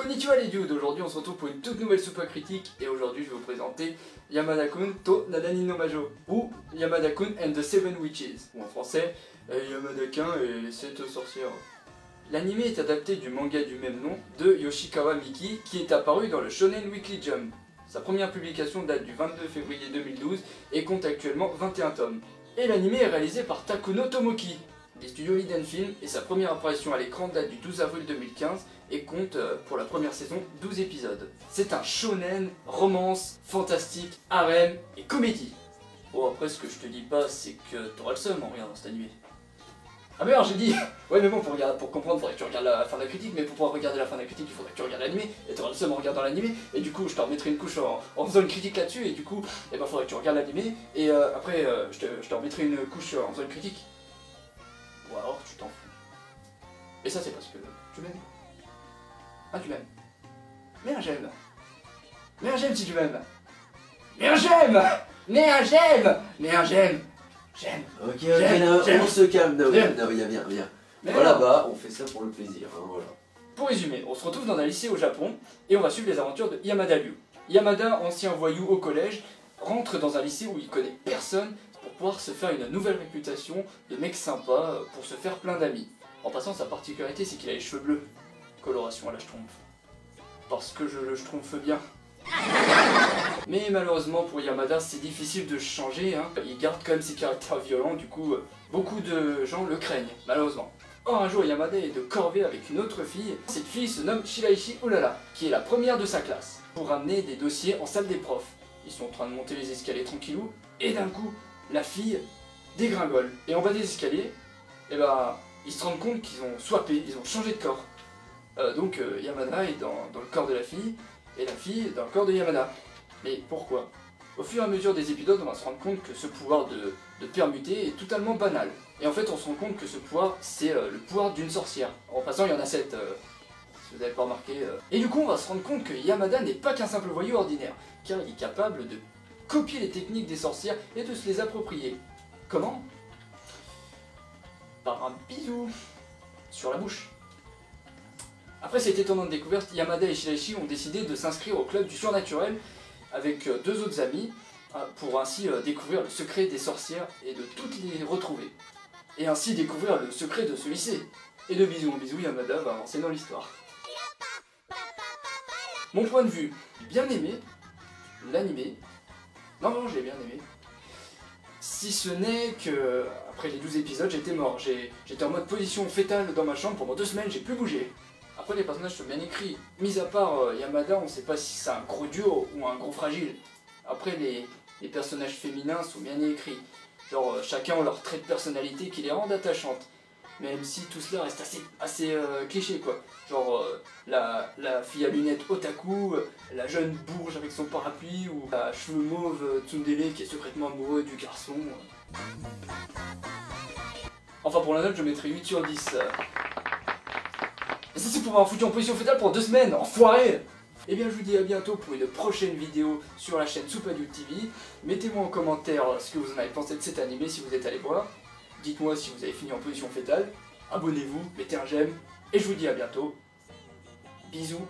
Konnichiwa les dudes, aujourd'hui on se retrouve pour une toute nouvelle Super Critique et aujourd'hui je vais vous présenter Yamada-kun to Nadani no Majo ou Yamada-kun and the Seven Witches ou en français Yamada-kun et les 7 sorcières. L'anime est adapté du manga du même nom de Yoshikawa Miki qui est apparu dans le Shonen Weekly Jump. Sa première publication date du 22 février 2012 et compte actuellement 21 tomes. Et l'anime est réalisé par Takuno Tomoki des studios Hidden Film et sa première apparition à l'écran date du 12 avril 2015 et compte pour la première saison 12 épisodes. C'est un shonen, romance, fantastique, harem et comédie. Bon après ce que je te dis pas c'est que t'auras le seum en regardant cet animé. Ah merde j'ai dit. Ouais mais bon pour comprendre faudrait que tu regardes la fin de la critique, mais pour pouvoir regarder la fin de la critique il faudrait que tu regardes l'animé et t'auras le seum en regardant l'animé et du coup je te remettrai une couche en faisant une critique là-dessus et du coup faudrait que tu regardes l'animé et après je te remettrai une couche en faisant une critique. Ou alors tu t'en fous. Et ça c'est parce que tu m'aimes. Ah tu m'aimes. Mais un j'aime. Mais un j'aime si tu m'aimes. Mais un j'aime. Mais un j'aime. Mais un j'aime. J'aime. Ok, on se calme, non, viens. Voilà, bah, on fait ça pour le plaisir, hein, voilà. Pour résumer, on se retrouve dans un lycée au Japon et on va suivre les aventures de Yamada Ryu. Yamada, ancien voyou au collège, rentre dans un lycée où il connaît personne pour pouvoir se faire une nouvelle réputation de mec sympa, pour se faire plein d'amis. En passant, sa particularité, c'est qu'il a les cheveux bleus. Coloration à la schtroumpf. Parce que je le schtroumpfe bien. Mais malheureusement pour Yamada c'est difficile de changer, hein. Il garde quand même ses caractères violents, du coup beaucoup de gens le craignent, malheureusement. Or un jour Yamada est de corvée avec une autre fille, cette fille se nomme Shiraishi Ulala, qui est la première de sa classe, pour ramener des dossiers en salle des profs. Ils sont en train de monter les escaliers tranquillou, et d'un coup, la fille dégringole. Et en bas des escaliers, ils se rendent compte qu'ils ont swappé, ils ont changé de corps. Donc Yamada est dans le corps de la fille, et la fille dans le corps de Yamada. Mais pourquoi? Au fur et à mesure des épisodes, on va se rendre compte que ce pouvoir de permuter est totalement banal. Et en fait, on se rend compte que ce pouvoir, c'est le pouvoir d'une sorcière. En passant, il y en a 7, si vous n'avez pas remarqué. Et du coup, on va se rendre compte que Yamada n'est pas qu'un simple voyou ordinaire, car il est capable de copier les techniques des sorcières et de se les approprier. Comment? Par un bisou sur la bouche. Après cette étonnante découverte, Yamada et Shiraishi ont décidé de s'inscrire au club du surnaturel avec deux autres amis pour ainsi découvrir le secret des sorcières et de toutes les retrouver. Et ainsi découvrir le secret de ce lycée. Et de bisous en bisous, Yamada va avancer dans l'histoire. Mon point de vue, bien aimé l'animé. Non, je l'ai bien aimé. Si ce n'est que, après les 12 épisodes, j'étais mort. J'étais en mode position fétale dans ma chambre pendant 2 semaines, j'ai plus bougé. Après les personnages sont bien écrits, mis à part Yamada, on sait pas si c'est un gros duo ou un gros fragile. Après les personnages féminins sont bien écrits, genre chacun ont leur trait de personnalité qui les rendent attachantes. Même si tout cela reste assez cliché quoi, genre la fille à lunettes otaku, la jeune bourge avec son parapluie ou la cheveux mauve tsundere qui est secrètement amoureux du garçon. Enfin pour la note je mettrai 8 sur 10. Et ça c'est pour m'avoir foutu en position fétale pour 2 semaines, enfoiré! Et bien je vous dis à bientôt pour une prochaine vidéo sur la chaîne Soupadude TV. Mettez-moi en commentaire ce que vous en avez pensé de cet animé si vous êtes allé voir. Dites-moi si vous avez fini en position fétale. Abonnez-vous, mettez un j'aime. Et je vous dis à bientôt. Bisous.